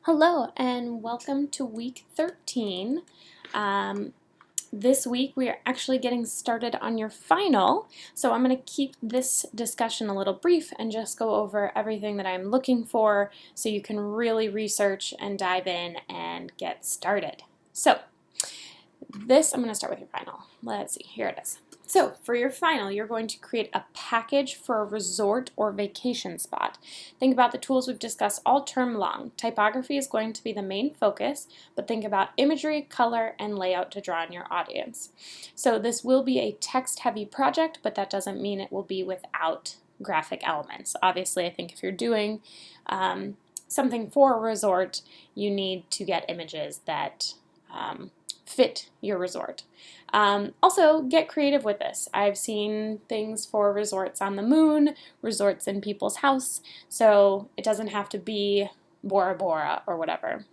Hello and welcome to week 13. This week we are actually getting started on your final, so I'm going to keep this discussion a little brief and just go over everything that I'm looking for so you can really research and dive in and get started. So I'm going to start with your final. Let's see, here it is. So for your final, you're going to create a package for a resort or vacation spot. Think about the tools we've discussed all term long. Typography is going to be the main focus, but think about imagery, color, and layout to draw in your audience. So this will be a text-heavy project, but that doesn't mean it will be without graphic elements. Obviously, I think if you're doing something for a resort, you need to get images that fit your resort. Also, get creative with this. I've seen things for resorts on the moon, resorts in people's house, so it doesn't have to be Bora Bora or whatever.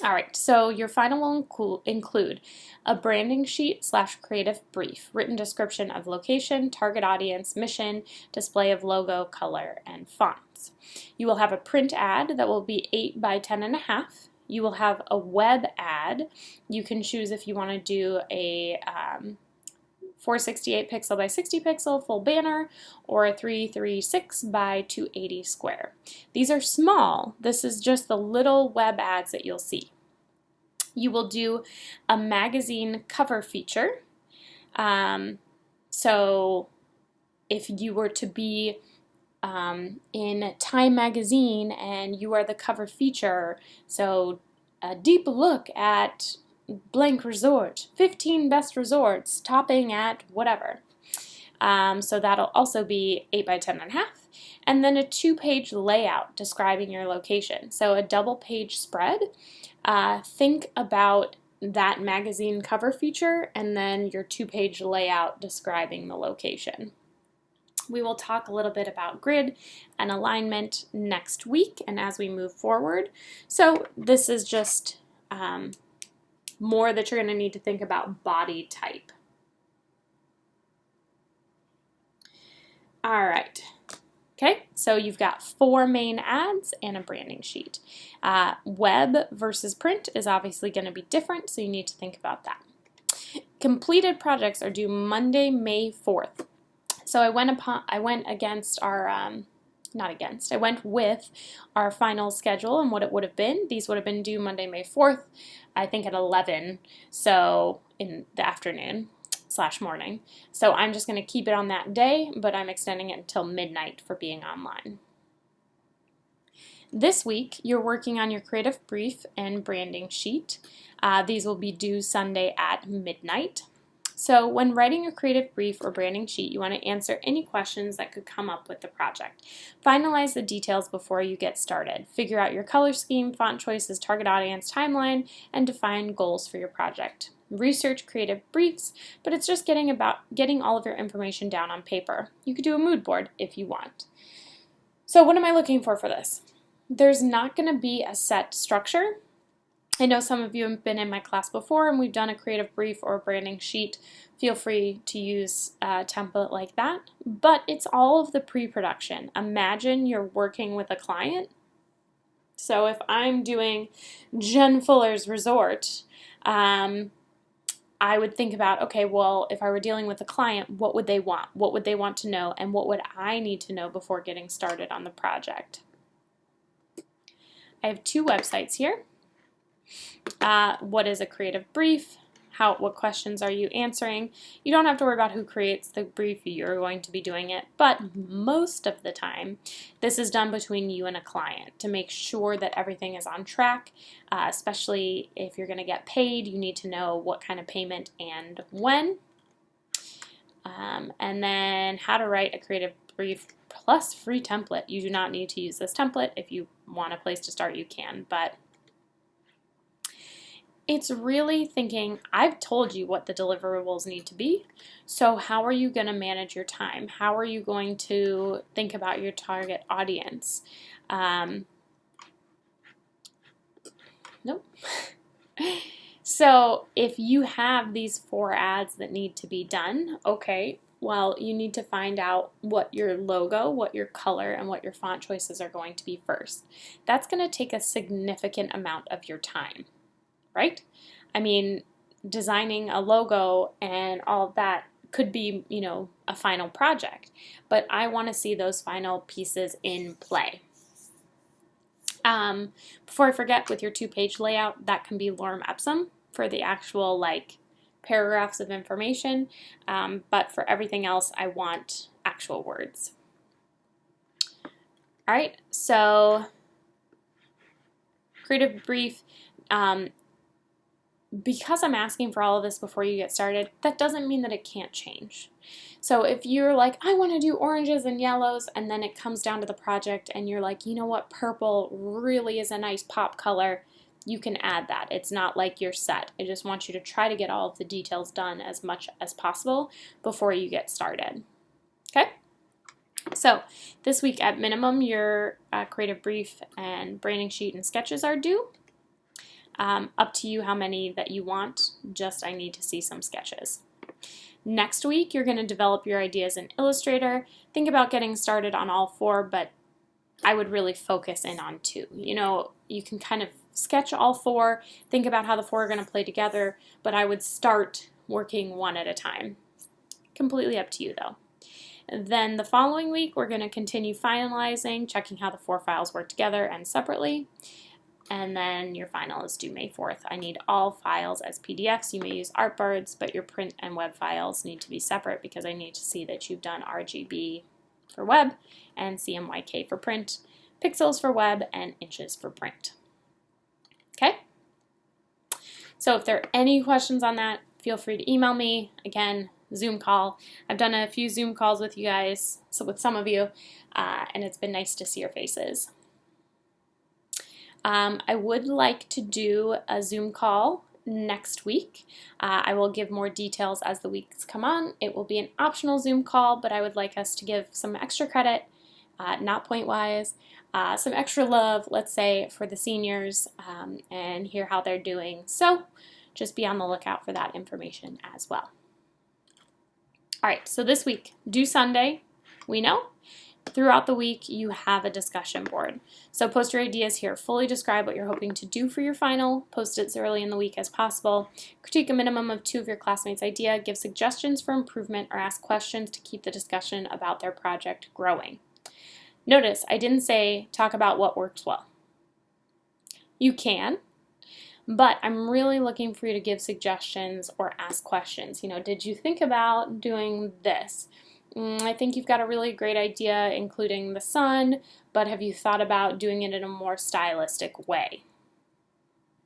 Alright, so your final will include a branding sheet / creative brief, written description of location, target audience, mission, display of logo, color, and fonts. You will have a print ad that will be 8 by 10.5. You will have a web ad. You can choose if you want to do a 468 pixel by 60 pixel full banner or a 336 by 280 square. These are small. This is just the little web ads that you'll see. You will do a magazine cover feature. So if you were to be in Time magazine and you are the cover feature, so a deep look at blank resort, 15 best resorts, topping at whatever. So that'll also be 8 by 10.5. And then a 2-page layout describing your location. So a double-page spread. Think about that magazine cover feature and then your 2-page layout describing the location. We will talk a little bit about grid and alignment next week and as we move forward. So this is just more that you're going to need to think about body type. All right. Okay, so you've got 4 main ads and a branding sheet. Web versus print is obviously going to be different, so you need to think about that. Completed projects are due Monday, May 4th. So I went with our final schedule and what it would have been. These would have been due Monday, May 4th, I think at 11, so in the afternoon / morning. So I'm just going to keep it on that day, but I'm extending it until midnight for being online. This week, you're working on your creative brief and branding sheet. These will be due Sunday at midnight. So when writing a creative brief or branding sheet, you want to answer any questions that could come up with the project. Finalize the details before you get started. Figure out your color scheme, font choices, target audience, timeline, and define goals for your project. Research creative briefs, but it's just getting all of your information down on paper. You could do a mood board if you want. So what am I looking for this? There's not going to be a set structure. I know some of you have been in my class before and we've done a creative brief or a branding sheet. Feel free to use a template like that, but it's all of the pre-production. Imagine you're working with a client. So if I'm doing Jen Fuller's resort, I would think about, okay, well, if I were dealing with a client, what would they want? What would they want to know? And what would I need to know before getting started on the project? I have 2 websites here. What is a creative brief? What questions are you answering? You don't have to worry about who creates the brief. You're going to be doing it, but most of the time this is done between you and a client to make sure that everything is on track, especially if you're going to get paid. You need to know what kind of payment and when. And then how to write a creative brief plus free template. You do not need to use this template. If you want a place to start, you can, but it's really thinking, I've told you what the deliverables need to be, so how are you going to manage your time? How are you going to think about your target audience? Nope. So if you have these 4 ads that need to be done, okay, Well, you need to find out what your logo, what your color, and what your font choices are going to be first. That's going to take a significant amount of your time, right? I mean, designing a logo and all of that could be, a final project, but I want to see those final pieces in play. Before I forget, with your 2-page layout, that can be lorem ipsum for the actual paragraphs of information, but for everything else, I want actual words. All right, so creative brief. Because I'm asking for all of this before you get started, that doesn't mean that it can't change. So if you're like, I want to do oranges and yellows, and then it comes down to the project and you're like, you know what, purple really is a nice pop color, you can add that. It's not like you're set. I just want you to try to get all of the details done as much as possible before you get started. Okay? So this week at minimum, your creative brief and branding sheet and sketches are due. Up to you how many that you want, just I need to see some sketches. Next week, you're going to develop your ideas in Illustrator. Think about getting started on all 4, but I would really focus in on 2. You can kind of sketch all 4, think about how the 4 are going to play together, but I would start working 1 at a time. Completely up to you though. Then the following week, we're going to continue finalizing, checking how the 4 files work together and separately. And then your final is due May 4th. I need all files as PDFs. You may use artboards, but your print and web files need to be separate because I need to see that you've done RGB for web and CMYK for print, pixels for web, and inches for print. Okay? So if there are any questions on that, feel free to email me. Again, Zoom call. I've done a few Zoom calls with you guys, so with some of you, and it's been nice to see your faces. I would like to do a Zoom call next week. I will give more details as the weeks come on. It will be an optional Zoom call, but I would like us to give some extra credit, not point-wise, some extra love, let's say, for the seniors and hear how they're doing. So just be on the lookout for that information as well. All right, so this week, due Sunday, we know. Throughout the week, you have a discussion board. So post your ideas here. Fully describe what you're hoping to do for your final. Post it as early in the week as possible. Critique a minimum of 2 of your classmates' idea. Give suggestions for improvement or ask questions to keep the discussion about their project growing. Notice, I didn't say talk about what works well. You can, but I'm really looking for you to give suggestions or ask questions. Did you think about doing this? I think you've got a really great idea, including the sun, but have you thought about doing it in a more stylistic way?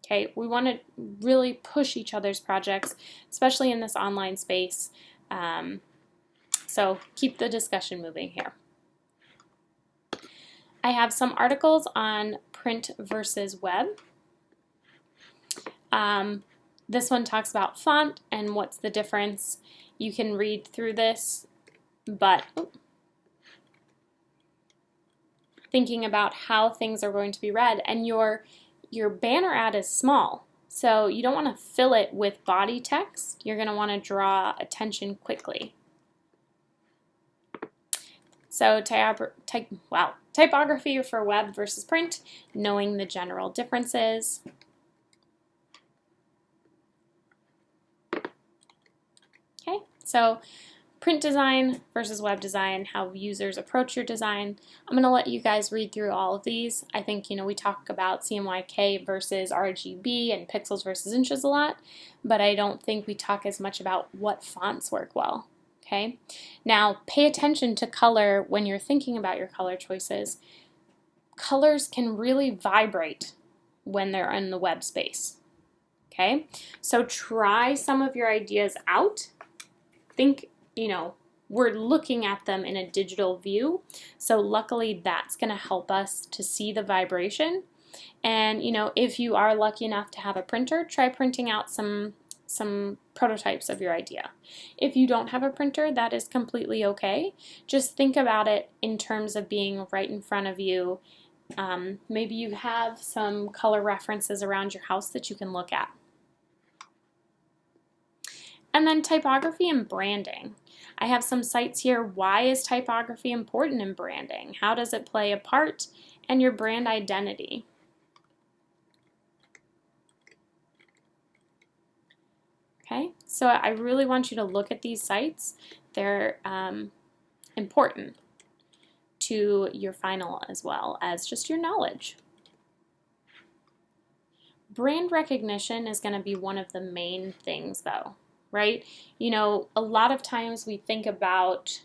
Okay, we want to really push each other's projects, especially in this online space. So keep the discussion moving here. I have some articles on print versus web. This one talks about font and what's the difference. You can read through this. But thinking about how things are going to be read, and your banner ad is small, so you don't want to fill it with body text. You're going to want to draw attention quickly. So typography for web versus print, knowing the general differences. Okay, so print design versus web design, how users approach your design. I'm going to let you guys read through all of these. I think, we talk about CMYK versus RGB and pixels versus inches a lot, but I don't think we talk as much about what fonts work well. Okay? Now, pay attention to color when you're thinking about your color choices. Colors can really vibrate when they're in the web space. Okay? So try some of your ideas out. Think, we're looking at them in a digital view. So luckily that's going to help us to see the vibration. And, if you are lucky enough to have a printer, try printing out some prototypes of your idea. If you don't have a printer, that is completely okay. Just think about it in terms of being right in front of you. Maybe you have some color references around your house that you can look at. And then typography and branding. I have some sites here. Why is typography important in branding? How does it play a part in your brand identity? Okay, so I really want you to look at these sites. They're important to your final as well as just your knowledge. Brand recognition is going to be one of the main things though, right? You know, a lot of times we think about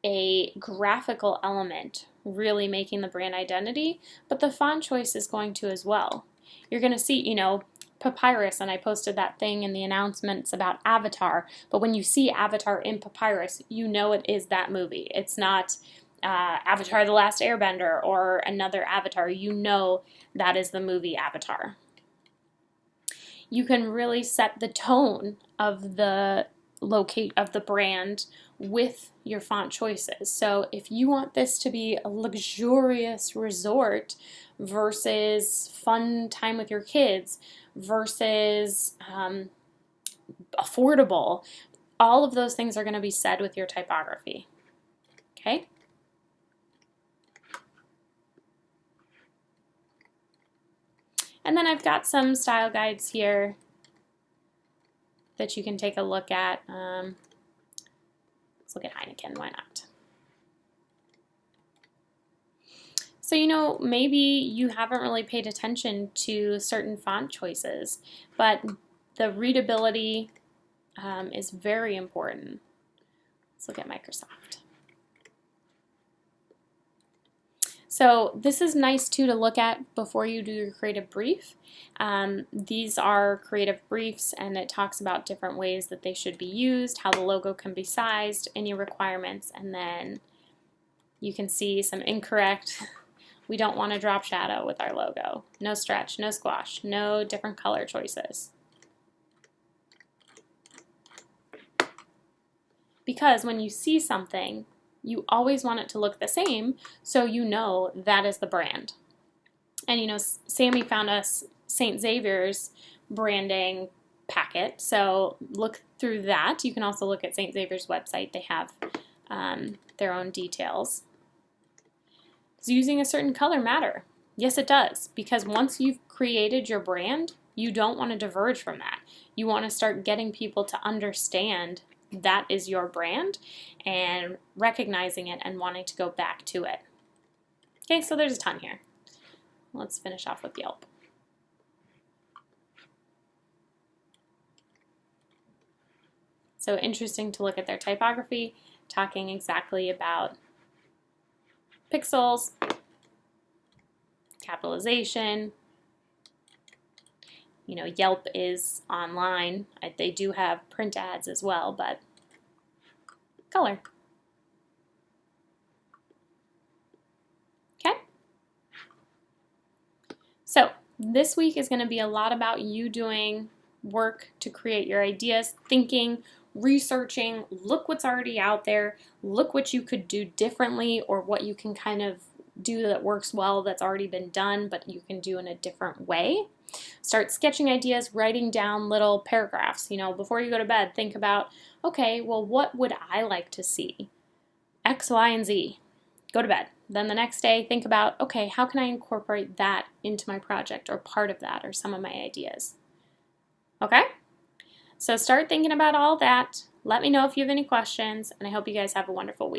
a graphical element really making the brand identity, but the font choice is going to as well. You're going to see, you know, Papyrus, and I posted that thing in the announcements about Avatar, but when you see Avatar in Papyrus, you know it is that movie. It's not Avatar The Last Airbender or another Avatar. You know that is the movie Avatar. You can really set the tone of the brand with your font choices. So if you want this to be a luxurious resort versus fun time with your kids versus affordable, all of those things are going to be said with your typography. Okay? And then I've got some style guides here that you can take a look at. Let's look at Heineken, why not? So, you know, maybe you haven't really paid attention to certain font choices, but the readability is very important. Let's look at Microsoft. So this is nice too to look at before you do your creative brief. These are creative briefs, and it talks about different ways that they should be used, how the logo can be sized, any requirements, and then you can see some incorrect. We don't want to drop shadow with our logo. No stretch, no squash, no different color choices. Because when you see something, you always want it to look the same, so you know that is the brand. And you know, Sammy found us St. Xavier's branding packet, so look through that. You can also look at St. Xavier's website. They have their own details. Does using a certain color matter? Yes, it does, because once you've created your brand, you don't want to diverge from that. You want to start getting people to understand that is your brand and recognizing it and wanting to go back to it. Okay, so there's a ton here. Let's finish off with Yelp. So interesting to look at their typography, talking exactly about pixels, capitalization. You know, Yelp is online. They do have print ads as well, but color. Okay? So this week is going to be a lot about you doing work to create your ideas, thinking, researching, look what's already out there, look what you could do differently or what you can kind of do that works well that's already been done but you can do in a different way. Start sketching ideas, writing down little paragraphs. You know, before you go to bed, think about, okay, well, what would I like to see? X, Y, and Z. Go to bed. Then the next day, think about, okay, how can I incorporate that into my project or part of that or some of my ideas? Okay? So start thinking about all that. Let me know if you have any questions, and I hope you guys have a wonderful week.